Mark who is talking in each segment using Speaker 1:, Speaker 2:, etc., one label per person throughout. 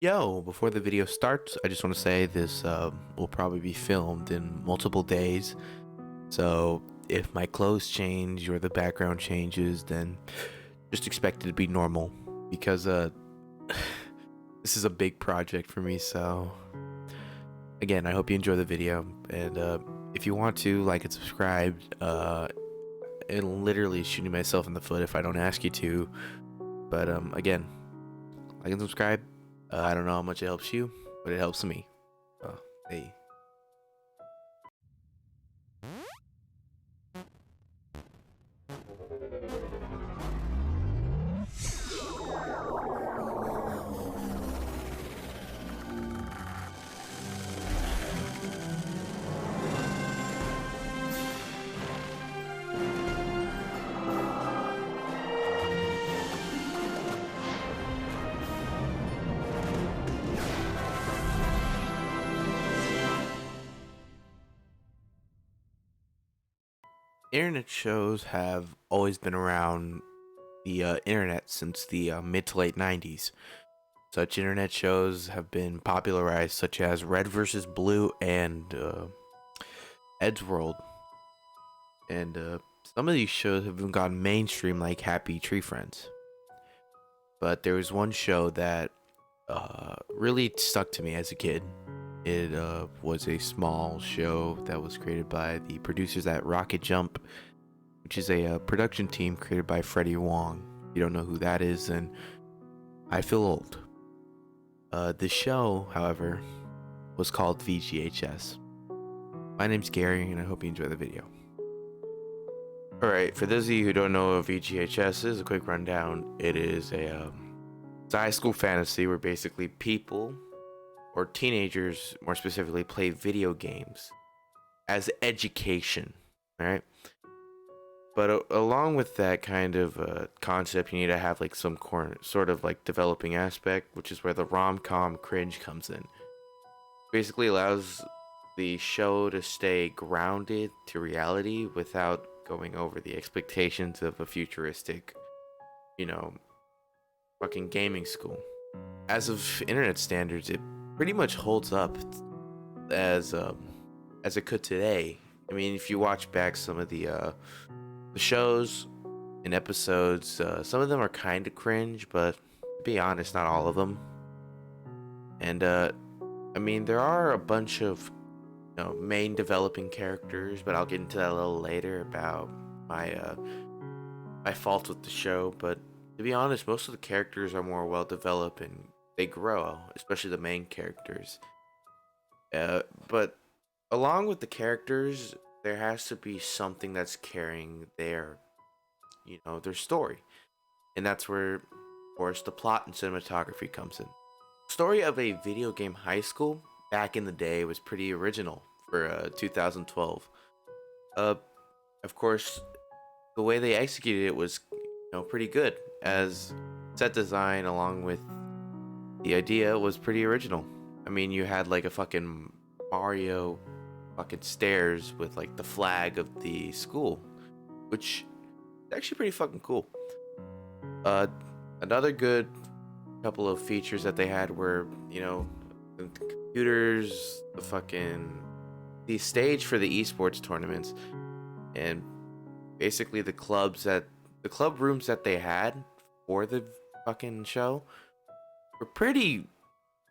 Speaker 1: Yo, before the video starts, I just want to say this will probably be filmed in multiple days. So if my clothes change or the background changes, then just expect it to be normal because this is a big project for me. So again, I hope you enjoy the video, and if you want to like and subscribe, and literally shooting myself in the foot if I don't ask you to. But again, like and subscribe. I don't know how much it helps you, but it helps me. Uh, hey. Internet shows have always been around the internet since the mid to late 90s. Such internet shows have been popularized, such as Red vs. Blue and Ed's World. And some of these shows have even gone mainstream, like Happy Tree Friends. But there was one show that really stuck to me as a kid. It was a small show that was created by the producers at RocketJump, which is a production team created by Freddie Wong. If you don't know who that is, then I feel old. The show, however, was called VGHS. My name's Gary, and I hope you enjoy the video. Alright, for those of you who don't know what VGHS is, a quick rundown. It is it's a high school fantasy where basically people, or teenagers more specifically, play video games as education, alright? But along with that kind of concept, you need to have like some sort of like developing aspect, which is where the rom-com cringe comes in. Basically allows the show to stay grounded to reality without going over the expectations of a futuristic, you know, fucking gaming school. As of internet standards, it pretty much holds up as it could today. I mean, if you watch back some of the shows and episodes, some of them are kind of cringe, but to be honest, not all of them. And I mean, there are a bunch of main developing characters, but I'll get into that a little later about my fault with the show. But to be honest, most of the characters are more well developed and they grow, especially the main characters. But along with the characters, there has to be something that's carrying their story, and that's where, of course, the plot and cinematography comes in. The story of a video game high school back in the day was pretty original for 2012. Uh, of course, the way they executed it was, pretty good. As set design along with the idea was pretty original. I mean, you had like a fucking Mario fucking stairs with like the flag of the school, which is actually pretty fucking cool. Uh, Another good couple of features that they had were, the computers, the stage for the esports tournaments, and basically the club rooms that they had for the fucking show were pretty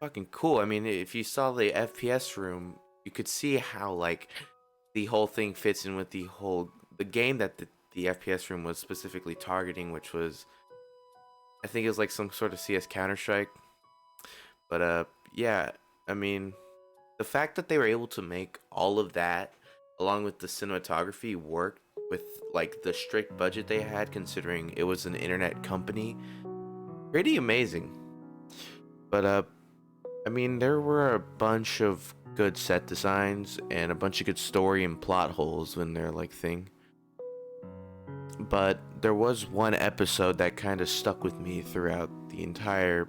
Speaker 1: fucking cool. I mean, if you saw the FPS room, you could see how like the whole thing fits in with the game that the FPS room was specifically targeting, which was, I think it was like some sort of CS Counter-Strike. But yeah, I mean, the fact that they were able to make all of that along with the cinematography work with like the strict budget they had, considering it was an internet company, pretty amazing. But I mean, there were a bunch of good set designs and a bunch of good story and plot holes in their like thing. But there was one episode that kind of stuck with me throughout the entire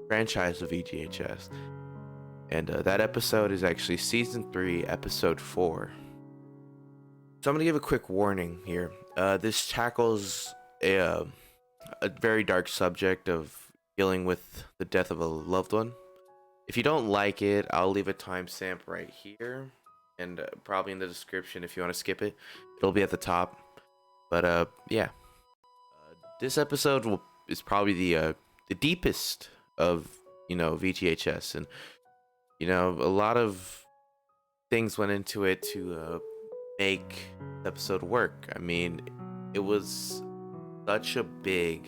Speaker 1: franchise of VGHS. And that episode is actually season 3, episode 4. So I'm gonna give a quick warning here. This tackles a very dark subject of dealing with the death of a loved one. If you don't like it, I'll leave a timestamp right here, and probably in the description if you want to skip it. It'll be at the top. But yeah, this episode is probably the deepest of VGHS, and a lot of things went into it to make the episode work. I mean, it was such a big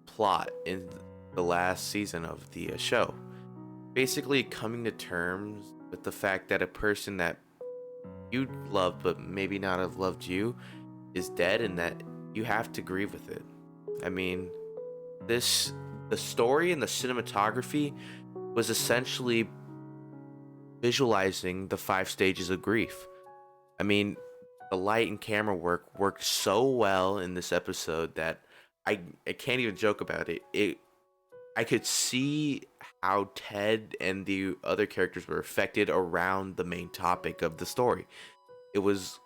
Speaker 1: plot in the last season of the show. Basically, coming to terms with the fact that a person that you loved but maybe not have loved you is dead, and that you have to grieve with it. I mean, the story and the cinematography was essentially visualizing the 5 stages of grief. I mean, the light and camera work worked so well in this episode that I can't even joke about it. I could see how Ted and the other characters were affected around the main topic of the story. It was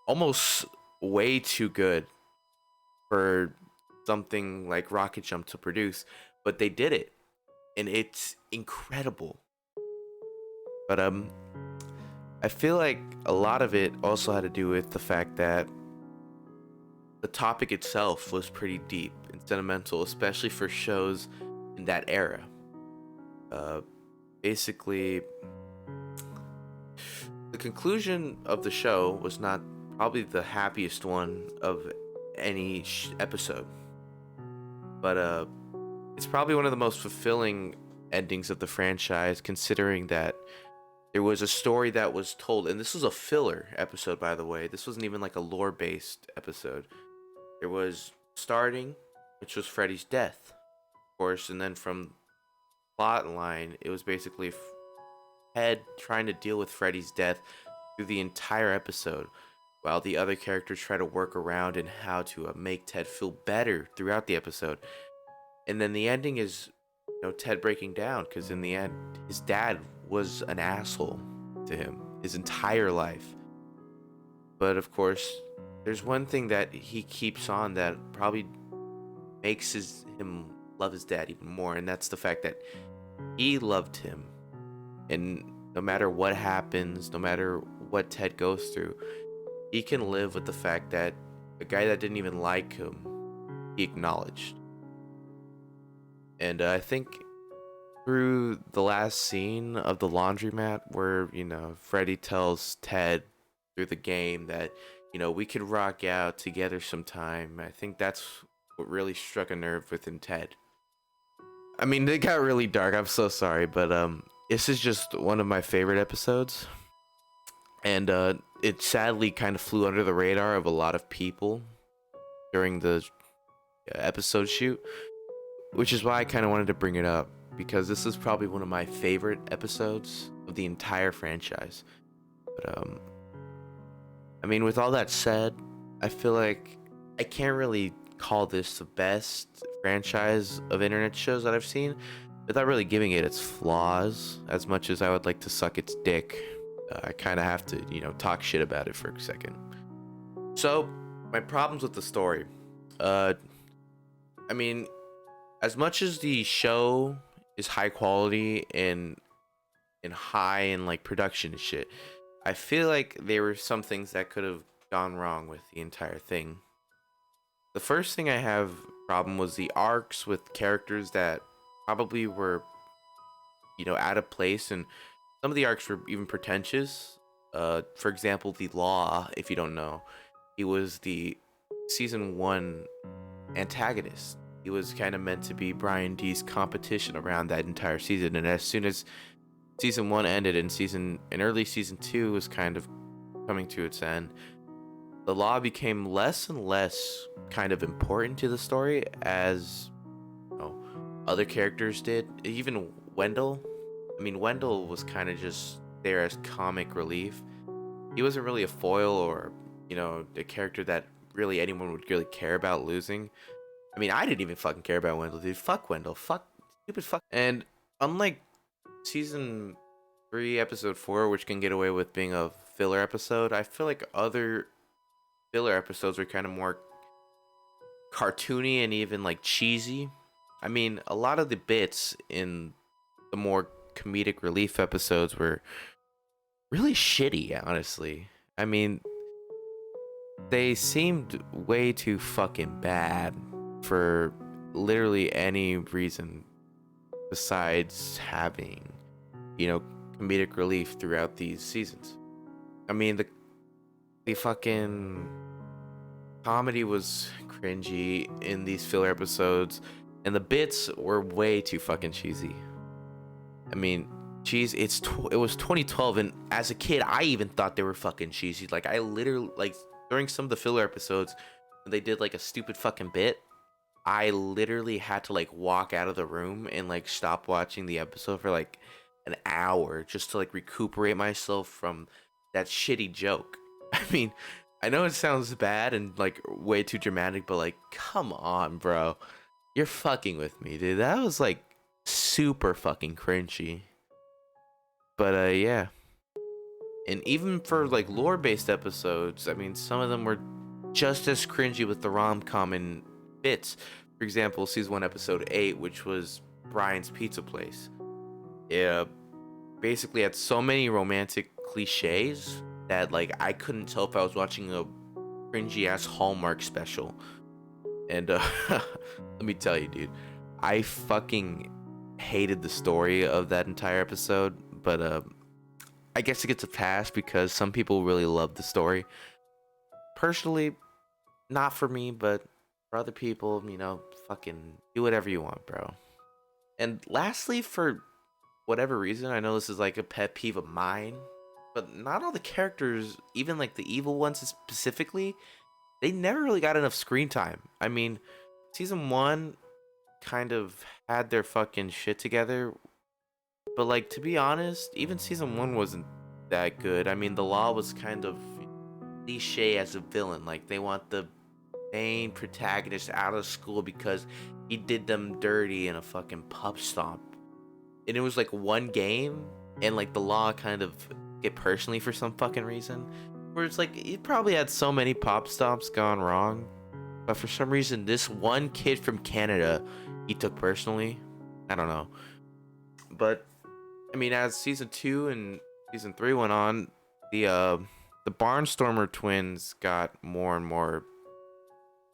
Speaker 1: almost way too good for something like RocketJump to produce, but they did it, and it's incredible. But I feel like a lot of it also had to do with the fact that the topic itself was pretty deep and sentimental, especially for shows in that era. Uh, Basically, the conclusion of the show was not probably the happiest one of any episode, but it's probably one of the most fulfilling endings of the franchise, considering that there was a story that was told, and this was a filler episode, by the way. This wasn't even like a lore-based episode. There was starting, which was Freddy's death, of course, and then from plot line, it was basically Ted trying to deal with Freddy's death through the entire episode, while the other characters try to work around and how to make Ted feel better throughout the episode. And then the ending is, Ted breaking down, because in the end, his dad was an asshole to him his entire life. But of course, there's one thing that he keeps on that probably makes him love his dad even more, and that's the fact that he loved him. And no matter what happens, no matter what Ted goes through, he can live with the fact that a guy that didn't even like him, he acknowledged. And I think through the last scene of the laundromat where, Freddy tells Ted through the game that, we could rock out together sometime, I think that's what really struck a nerve within Ted. I mean, it got really dark. I'm so sorry, but this is just one of my favorite episodes. And it sadly kind of flew under the radar of a lot of people during the episode shoot, which is why I kind of wanted to bring it up, because this is probably one of my favorite episodes of the entire franchise. But I mean, with all that said, I feel like I can't really call this the best franchise of internet shows that I've seen without really giving it its flaws. As much as I would like to suck its dick, I kind of have to, talk shit about it for a second. So, my problems with the story. I mean, as much as the show is high quality and high in like production and shit, I feel like there were some things that could have gone wrong with the entire thing. The first thing I have problem was the arcs with characters that probably were, out of place, and some of the arcs were even pretentious. For example, the Law, if you don't know, he was the season 1 antagonist. He was kind of meant to be Brian D's competition around that entire season, and as soon as season 1 ended and early season 2 was kind of coming to its end, the Law became less and less kind of important to the story as other characters did. Even Wendell. I mean, Wendell was kind of just there as comic relief. He wasn't really a foil or, a character that really anyone would really care about losing. I mean, I didn't even fucking care about Wendell, dude. Fuck Wendell. Fuck. Stupid fuck. And unlike season 3, episode 4, which can get away with being a filler episode, I feel like other filler episodes are kind of more cartoony and even like cheesy. I mean, a lot of the bits in the more comedic relief episodes were really shitty, honestly. I mean, they seemed way too fucking bad for literally any reason besides having, you know, comedic relief throughout these seasons. I mean, the fucking comedy was cringy in these filler episodes, and the bits were way too fucking cheesy. I mean, cheese. It was 2012, and as a kid, I even thought they were fucking cheesy. Like I literally like during some of the filler episodes, when they did like a stupid fucking bit, I literally had to like walk out of the room and like stop watching the episode for like an hour just to like recuperate myself from that shitty joke. I mean, I know it sounds bad and like way too dramatic, but like, come on, bro. You're fucking with me, dude. That was like super fucking cringy. But yeah. And even for like lore based episodes, I mean, some of them were just as cringy with the rom-com and bits. For example, season 1 episode 8, which was Brian's Pizza Place. Yeah, basically had so many romantic cliches that like I couldn't tell if I was watching a cringy ass Hallmark special. And let me tell you, dude, I fucking hated the story of that entire episode, but I guess it gets a pass because some people really love the story. Personally, not for me, but for other people, you know, fucking do whatever you want, bro. And lastly, for whatever reason, I know this is like a pet peeve of mine, but not all the characters, even like the evil ones specifically, they never really got enough screen time. I mean, season 1 kind of had their fucking shit together, but like to be honest, even season 1 wasn't that good. I mean, the law was kind of cliche as a villain. Like they want the main protagonist out of school because he did them dirty in a fucking pub stomp. And it was like one game, and like the law kind of get personally for some fucking reason. Where it's like it probably had so many pop stomps gone wrong, but for some reason this one kid from Canada he took personally. I don't know. But I mean, as season 2 and season 3 went on, the Barnstormer twins got more and more,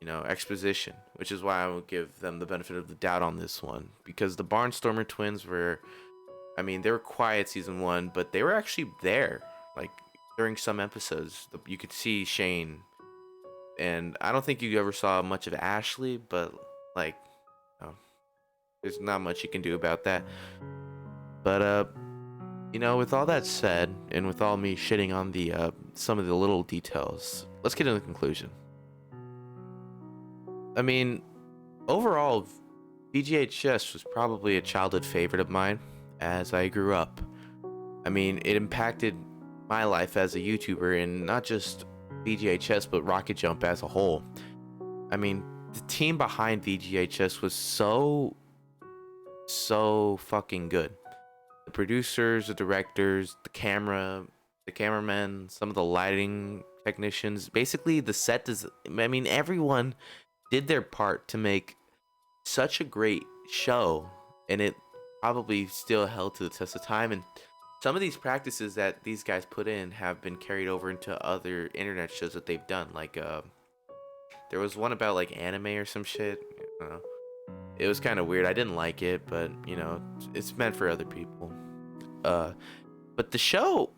Speaker 1: you know, exposition, which is why I will give them the benefit of the doubt on this one, because the Barnstormer twins were, I mean, they were quiet season 1, but they were actually there. Like during some episodes, you could see Shane, and I don't think you ever saw much of Ashley, but like, you know, there's not much you can do about that. But you know, with all that said, and with all me shitting on the some of the little details, let's get into the conclusion. I mean, overall, VGHS was probably a childhood favorite of mine as I grew up. I mean, it impacted my life as a YouTuber, and not just VGHS, but RocketJump as a whole. I mean, the team behind VGHS was so fucking good. The producers, the directors, the cameramen, some of the lighting technicians, basically the set I mean, everyone did their part to make such a great show, and it probably still held to the test of time. And some of these practices that these guys put in have been carried over into other internet shows that they've done. Like there was one about like anime or some shit. I don't know. It was kind of weird. I didn't like it, but you know, it's meant for other people. Uh, but the show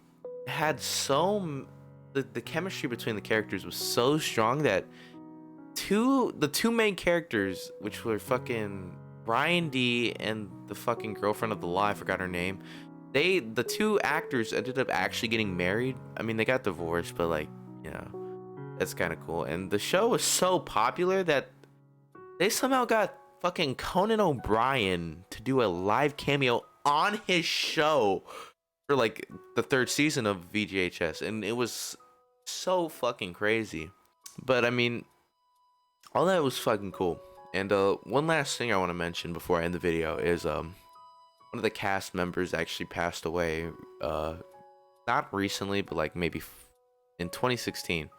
Speaker 1: had the chemistry between the characters was so strong that the two main characters, which were fucking Brian D and the fucking girlfriend of the law, I forgot her name. The two actors ended up actually getting married. I mean, they got divorced, but like, you know, that's kind of cool. And the show was so popular that they somehow got fucking Conan O'Brien to do a live cameo on his show for like the 3rd season of VGHS, and it was so fucking crazy. But I mean, all that was fucking cool. And one last thing I want to mention before I end the video is one of the cast members actually passed away. Not recently, but like maybe in 2016.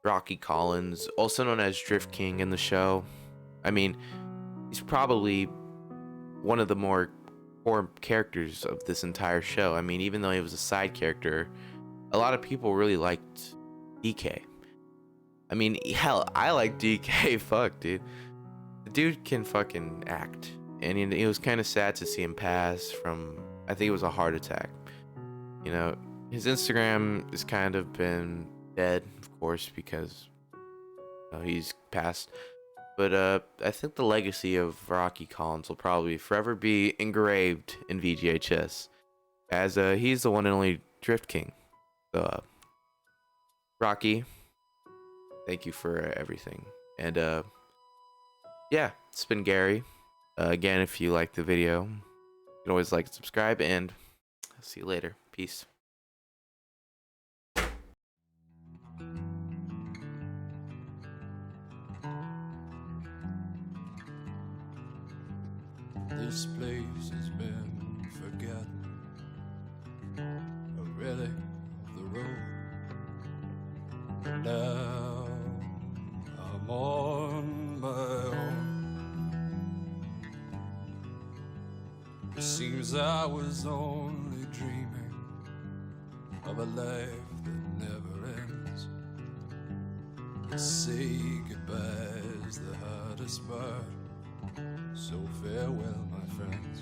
Speaker 1: Rocky Collins, also known as Drift King in the show. I mean, he's probably one of the more core characters of this entire show. I mean, even though he was a side character, a lot of people really liked DK. I mean, hell, I like DK. Fuck, dude. The dude can fucking act. And it was kind of sad to see him pass from, I think it was a heart attack. You know, his Instagram has kind of been dead, of course, because he's passed. But I think the legacy of Rocky Collins will probably forever be engraved in VGHS, as he's the one and only Drift King. So, Rocky, thank you for everything. And yeah, it's been Gary. Again, if you like the video, you can always like and subscribe, and I'll see you later. Peace.
Speaker 2: This place has been forgotten, a relic of the road. Now I'm on my own. It seems I was only dreaming of a life that never ends. To say goodbye is the hardest part, so farewell, my friends.